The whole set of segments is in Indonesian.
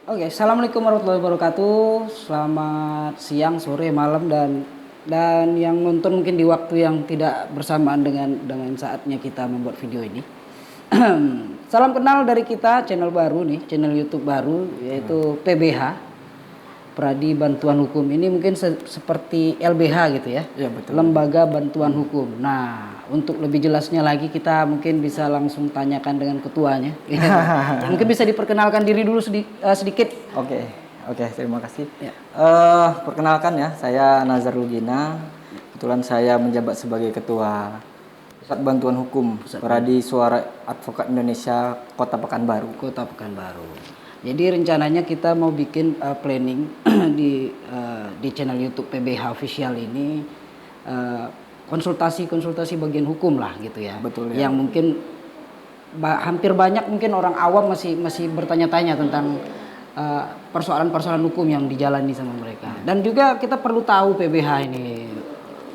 Oke, assalamualaikum warahmatullahi wabarakatuh. Selamat siang, sore, malam dan yang nonton mungkin di waktu yang tidak bersamaan dengan saatnya kita membuat video ini. Salam kenal dari kita, channel baru nih, channel YouTube baru yaitu PBH, Pradi Bantuan Hukum. Ini mungkin seperti LBH gitu ya. Iya betul. Lembaga Bantuan Hukum. Nah, untuk lebih jelasnya lagi kita mungkin bisa langsung tanyakan dengan ketuanya. Mungkin bisa diperkenalkan diri dulu sedikit. Oke, terima kasih. Ya. Perkenalkan ya, saya Nazar Lugina. Kebetulan saya menjabat sebagai ketua Pusat Bantuan Hukum Pradi Suara Advokat Indonesia Kota Pekanbaru. Kota Pekanbaru. Jadi rencananya kita mau bikin planning di channel YouTube PBH official ini konsultasi bagian hukum lah gitu ya. Betul ya. Yang mungkin hampir banyak mungkin orang awam masih bertanya-tanya tentang persoalan-persoalan hukum yang dijalani sama mereka. Dan juga kita perlu tahu PBH ini,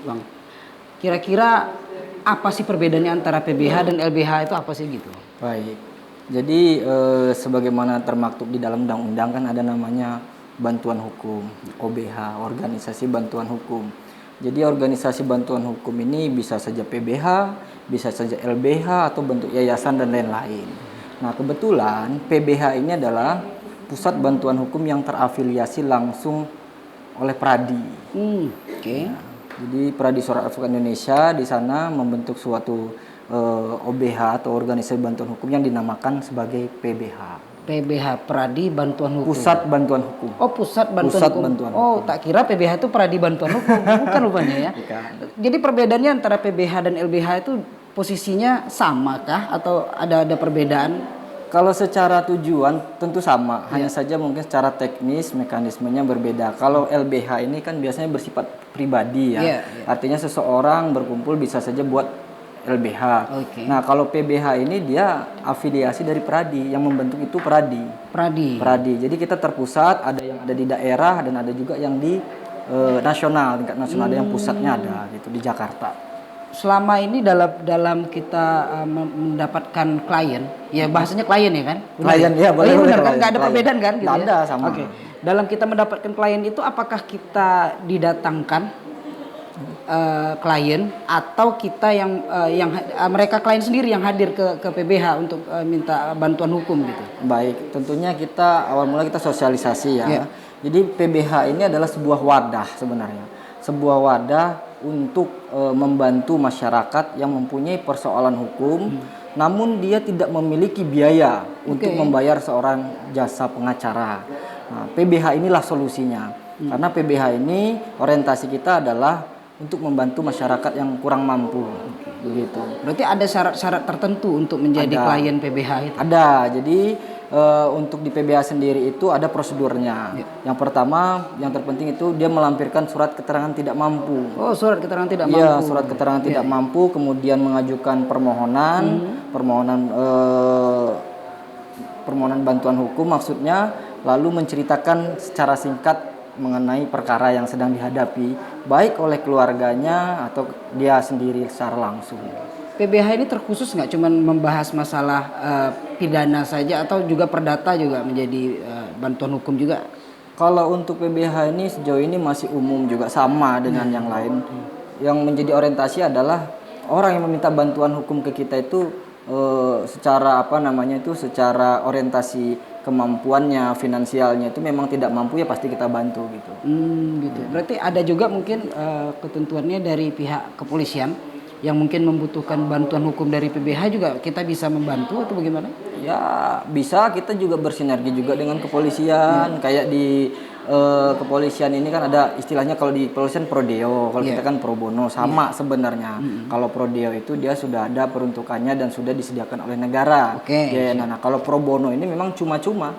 Bang. Kira-kira apa sih perbedaannya antara PBH dan LBH itu apa sih gitu? Baik. Jadi sebagaimana termaktub di dalam undang-undang kan ada namanya bantuan hukum, OBH, organisasi bantuan hukum. Jadi organisasi bantuan hukum ini bisa saja PBH, bisa saja LBH atau bentuk yayasan dan lain-lain. Nah, kebetulan PBH ini adalah Pusat Bantuan Hukum yang terafiliasi langsung oleh Pradi. Oke. Nah, jadi Pradi Suara Advokat Indonesia di sana membentuk suatu OBH atau organisasi bantuan hukum yang dinamakan sebagai PBH. PBH, Pradi Bantuan Hukum. Pusat Bantuan Hukum. Oh, Pusat Bantuan Hukum. Bantuan Oh, tak kira PBH itu Pradi Bantuan Hukum. Bukan rupanya ya. Bukan. Jadi perbedaannya antara PBH dan LBH itu posisinya sama kah atau ada perbedaan? Kalau secara tujuan tentu sama, hanya saja mungkin secara teknis mekanismenya berbeda. Kalau LBH ini kan biasanya bersifat pribadi ya. Artinya seseorang berkumpul bisa saja buat LBH. Nah, kalau PBH ini dia afiliasi dari Pradi, yang membentuk itu Pradi. Jadi kita terpusat, ada yang ada di daerah dan ada juga yang di nasional, tingkat nasional, ada yang pusatnya ada gitu di Jakarta. Selama ini dalam kita mendapatkan klien, ya bahasanya klien ya kan? Klien ya, boleh. Benar kan? Nggak ada perbedaan kan? Gitu Nggak ya? ada, sama. Oke. Dalam kita mendapatkan klien itu apakah kita didatangkan klien atau kita yang mereka klien sendiri yang hadir ke PBH untuk minta bantuan hukum gitu? Baik, tentunya kita awal mula kita sosialisasi ya. Jadi PBH ini adalah sebuah wadah sebenarnya, sebuah wadah untuk membantu masyarakat yang mempunyai persoalan hukum, namun dia tidak memiliki biaya untuk membayar seorang jasa pengacara. Nah, PBH inilah solusinya, karena PBH ini orientasi kita adalah untuk membantu masyarakat yang kurang mampu, begitu. Berarti ada syarat-syarat tertentu untuk menjadi klien PBH itu? Ada, jadi untuk di PBH sendiri itu ada prosedurnya. Yang pertama, yang terpenting itu dia melampirkan surat keterangan tidak mampu. Oh, surat keterangan tidak mampu. Iya, surat keterangan tidak mampu, kemudian mengajukan permohonan bantuan hukum maksudnya, lalu menceritakan secara singkat mengenai perkara yang sedang dihadapi, baik oleh keluarganya atau dia sendiri secara langsung. PBH ini terkhusus nggak cuma membahas masalah pidana saja atau juga perdata juga menjadi bantuan hukum juga? Kalau untuk PBH ini sejauh ini masih umum juga, sama dengan yang lain. Yang menjadi orientasi adalah orang yang meminta bantuan hukum ke kita itu secara secara orientasi kemampuannya, finansialnya itu memang tidak mampu, ya pasti kita bantu gitu. Gitu. Berarti ada juga mungkin ketentuannya dari pihak kepolisian yang mungkin membutuhkan bantuan hukum dari PBH juga kita bisa membantu atau bagaimana? Ya bisa, kita juga bersinergi juga dengan kepolisian. Kayak di kepolisian ini kan ada istilahnya, kalau di kepolisian prodeo, kalau kita kan pro bono, sama sebenarnya. Kalau prodeo itu dia sudah ada peruntukannya dan sudah disediakan oleh negara. Nah, kalau pro bono ini memang cuma-cuma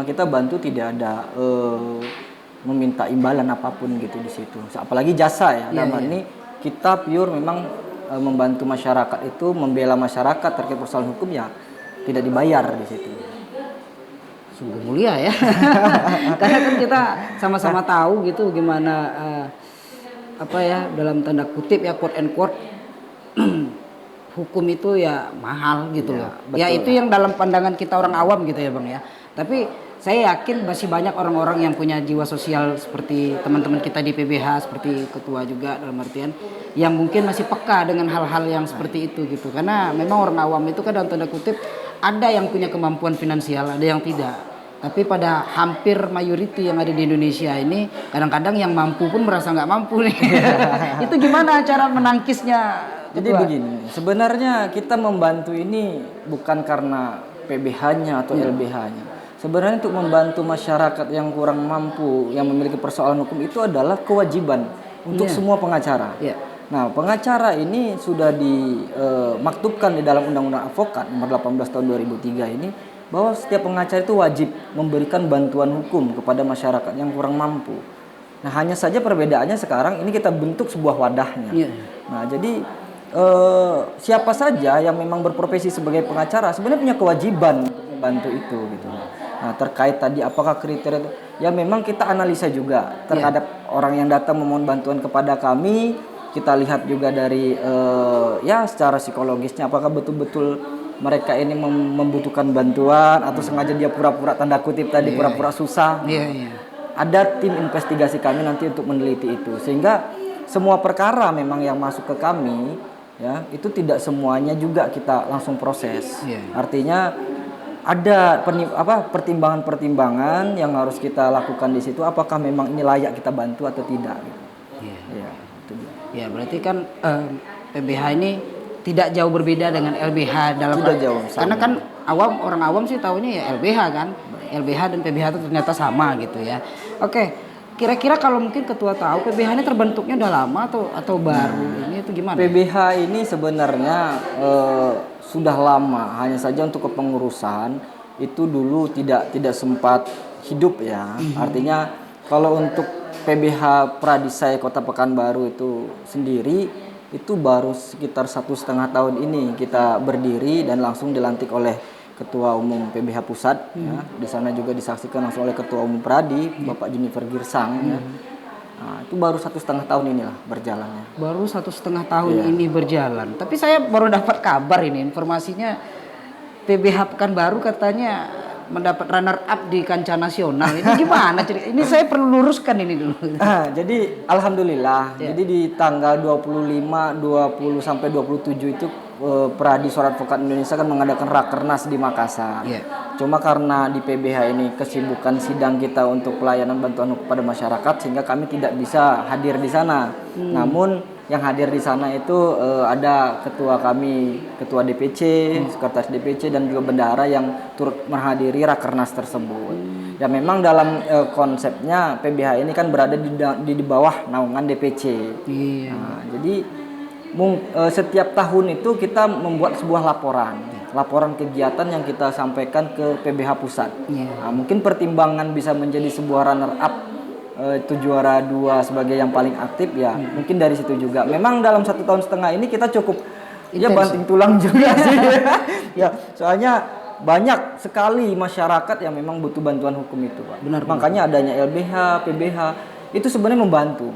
kita bantu, tidak ada meminta imbalan apapun gitu di situ. Apalagi jasa ya, dalam hal ini kita pure memang membantu masyarakat itu, membela masyarakat terkait persoalan hukum, ya tidak dibayar di situ. Sungguh mulia ya. Karena kan kita sama-sama tahu gitu gimana dalam tanda kutip ya, quote and quote hukum itu ya mahal gitu loh. betul. Ya itu yang dalam pandangan kita orang awam gitu ya Bang ya. Tapi saya yakin masih banyak orang-orang yang punya jiwa sosial seperti teman-teman kita di PBH, seperti ketua juga dalam artian yang mungkin masih peka dengan hal-hal yang seperti itu gitu. Karena memang orang awam itu kan dalam tanda kutip ada yang punya kemampuan finansial, ada yang tidak. Tapi pada hampir mayoriti yang ada di Indonesia ini kadang-kadang yang mampu pun merasa nggak mampu nih. Itu gimana cara menangkisnya? Jadi begini, sebenarnya kita membantu ini bukan karena PBH-nya atau LBH-nya. Sebenarnya untuk membantu masyarakat yang kurang mampu, yang memiliki persoalan hukum itu adalah kewajiban untuk semua pengacara. Nah, pengacara ini sudah dimaktubkan di dalam Undang-Undang Advokat nomor 18 tahun 2003 ini bahwa setiap pengacara itu wajib memberikan bantuan hukum kepada masyarakat yang kurang mampu. Nah, hanya saja perbedaannya sekarang ini kita bentuk sebuah wadahnya. Nah, jadi siapa saja yang memang berprofesi sebagai pengacara sebenarnya punya kewajiban untuk membantu itu gitu. Nah, terkait tadi apakah kriteria itu, ya memang kita analisa juga terhadap orang yang datang memohon bantuan kepada kami. Kita lihat juga dari ya secara psikologisnya apakah betul-betul mereka ini membutuhkan bantuan atau sengaja dia pura-pura tanda kutip tadi pura-pura susah. Ada tim investigasi kami nanti untuk meneliti itu sehingga semua perkara memang yang masuk ke kami ya itu tidak semuanya juga kita langsung proses. Artinya ada pertimbangan-pertimbangan yang harus kita lakukan di situ apakah memang ini layak kita bantu atau tidak. Ya berarti kan PBH ini tidak jauh berbeda dengan LBH dalam karena kan orang awam sih tahunya ya LBH kan. LBH dan PBH itu ternyata sama gitu ya. Oke, kira-kira kalau mungkin ketua tahu PBH ini terbentuknya udah lama atau baru ini itu gimana? PBH ini sebenarnya sudah lama, hanya saja untuk kepengurusan itu dulu tidak sempat hidup ya. Artinya kalau untuk PBH Pradisai Kota Pekanbaru itu sendiri itu baru sekitar 1,5 tahun ini kita berdiri dan langsung dilantik oleh Ketua Umum PBH Pusat. Ya. Di sana juga disaksikan langsung oleh Ketua Umum Pradi, Bapak Junifer Girsang. Ya. Nah, itu baru 1,5 tahun inilah berjalannya. Baru 1,5 tahun ini berjalan. Tapi saya baru dapat kabar ini informasinya PBH Pekanbaru katanya mendapat runner up di kancah nasional. Ini gimana? Ini saya perlu luruskan ini dulu. Jadi alhamdulillah. Jadi di tanggal 25, 20 sampai 27 itu Pradi Suara Advokat Indonesia kan mengadakan rakernas di Makassar. Cuma karena di PBH ini kesibukan sidang kita untuk pelayanan bantuan hukum kepada masyarakat sehingga kami tidak bisa hadir di sana. Namun yang hadir di sana itu ada ketua kami, ketua DPC, sekretaris DPC dan juga bendahara yang turut menghadiri rakernas tersebut. Ya memang dalam konsepnya PBH ini kan berada di bawah naungan DPC. Nah, jadi setiap tahun itu kita membuat sebuah laporan kegiatan yang kita sampaikan ke PBH Pusat. Nah, mungkin pertimbangan bisa menjadi sebuah runner up itu juara 2 sebagai yang paling aktif ya mungkin dari situ juga. Memang dalam 1,5 tahun ini kita cukup ya banting tulang juga sih. Ya soalnya banyak sekali masyarakat yang memang butuh bantuan hukum itu, Pak. Makanya adanya LBH, PBH itu sebenarnya membantu.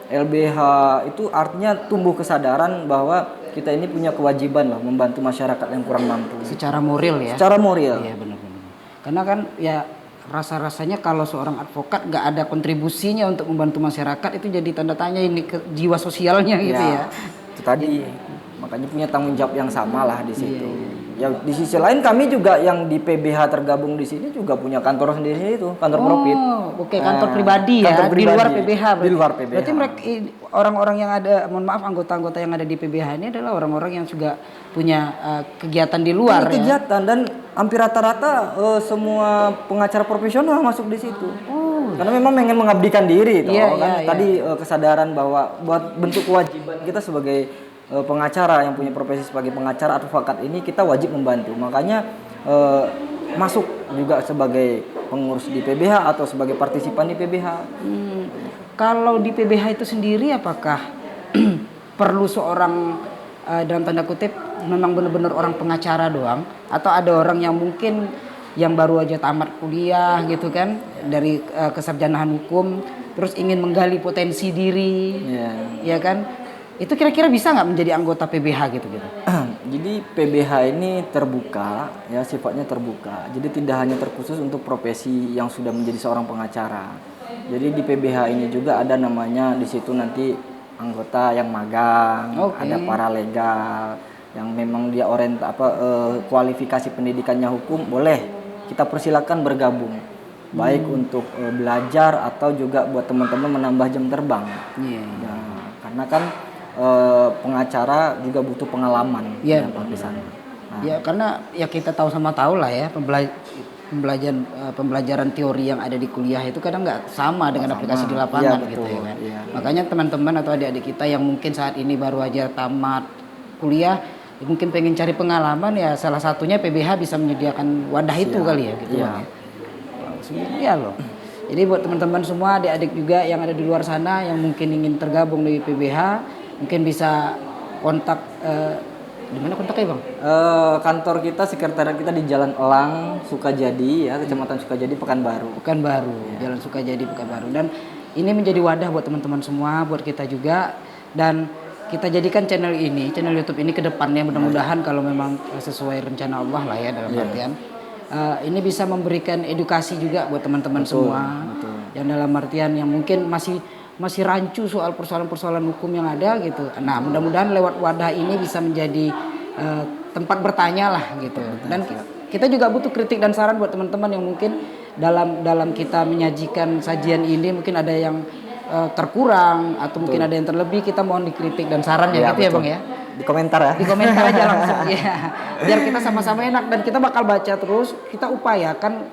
LBH itu artinya tumbuh kesadaran bahwa kita ini punya kewajiban loh membantu masyarakat yang kurang mampu. Secara moral ya. Secara moral. Iya benar-benar. Karena kan ya rasa-rasanya kalau seorang advokat nggak ada kontribusinya untuk membantu masyarakat itu jadi tanda tanya ini ke jiwa sosialnya gitu ya. Itu tadi makanya punya tanggung jawab yang sama lah di situ. Ya di sisi lain kami juga yang di PBH tergabung di sini juga punya kantor sendiri itu, kantor profit. Kantor pribadi ya, kantor pribadi, di luar PBH. Di luar PBH. Berarti mereka orang-orang yang ada, mohon maaf anggota-anggota yang ada di PBH ini adalah orang-orang yang juga punya kegiatan di luar kegiatan dan hampir rata-rata semua pengacara profesional masuk di situ. Karena memang ingin mengabdikan diri tadi kesadaran bahwa buat bentuk kewajiban kita sebagai pengacara yang punya profesi sebagai pengacara advokat ini kita wajib membantu. Makanya masuk juga sebagai pengurus di PBH atau sebagai partisipan di PBH. Kalau di PBH itu sendiri apakah perlu seorang dalam tanda kutip memang benar-benar orang pengacara doang atau ada orang yang mungkin yang baru aja tamat kuliah gitu kan dari kesarjanahan hukum terus ingin menggali potensi diri ya kan? Itu kira-kira bisa nggak menjadi anggota PBH gitu? Jadi PBH ini terbuka, ya sifatnya terbuka. Jadi tidak hanya terkhusus untuk profesi yang sudah menjadi seorang pengacara. Jadi di PBH ini juga ada namanya di situ nanti anggota yang magang, ada paralegal, yang memang dia kualifikasi pendidikannya hukum, boleh kita persilakan bergabung. Baik untuk belajar atau juga buat teman-teman menambah jam terbang. Nah, karena kan pengacara juga butuh pengalaman di sana. Nah, Ya karena ya kita tahu lah ya pembelajaran teori yang ada di kuliah itu kadang nggak sama dengan aplikasi di lapangan gitu ya kan. Makanya teman-teman atau adik-adik kita yang mungkin saat ini baru aja tamat kuliah mungkin pengen cari pengalaman, ya salah satunya PBH bisa menyediakan wadah itu kali ya gitu Bang. Ya loh. Jadi buat teman-teman semua adik-adik juga yang ada di luar sana yang mungkin ingin tergabung di PBH, mungkin bisa kontak di mana kontaknya Bang? Kantor kita, sekretariat kita di Jalan Elang, Sukajadi ya, Kecamatan Sukajadi, Pekanbaru. Jalan Sukajadi, Pekanbaru. Dan ini menjadi wadah buat teman-teman semua, buat kita juga, dan kita jadikan channel YouTube ini ke depannya mudah-mudahan kalau memang sesuai rencana Allah lah ya dalam artian ini bisa memberikan edukasi juga buat teman-teman semua. Yang dalam artian yang mungkin masih rancu soal persoalan-persoalan hukum yang ada gitu. Nah, mudah-mudahan lewat wadah ini bisa menjadi tempat bertanya lah gitu. Dan kita juga butuh kritik dan saran buat teman-teman yang mungkin dalam kita menyajikan sajian ini mungkin ada yang terkurang atau mungkin ada yang terlebih, kita mohon dikritik dan saran ya gitu ya Bang ya. Di komentar ya. Di komentar aja langsung ya. Biar kita sama-sama enak dan kita bakal baca terus. Kita upayakan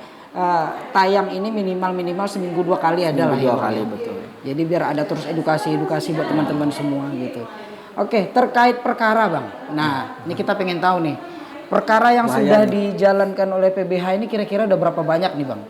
tayang ini minimal seminggu 2 kali ada lah ya. 2 kali betul. Jadi biar ada terus edukasi buat teman-teman semua gitu. Oke, terkait perkara Bang. Nah, ini kita pengen tahu nih. Perkara yang sudah dijalankan oleh PBH ini kira-kira udah berapa banyak nih Bang?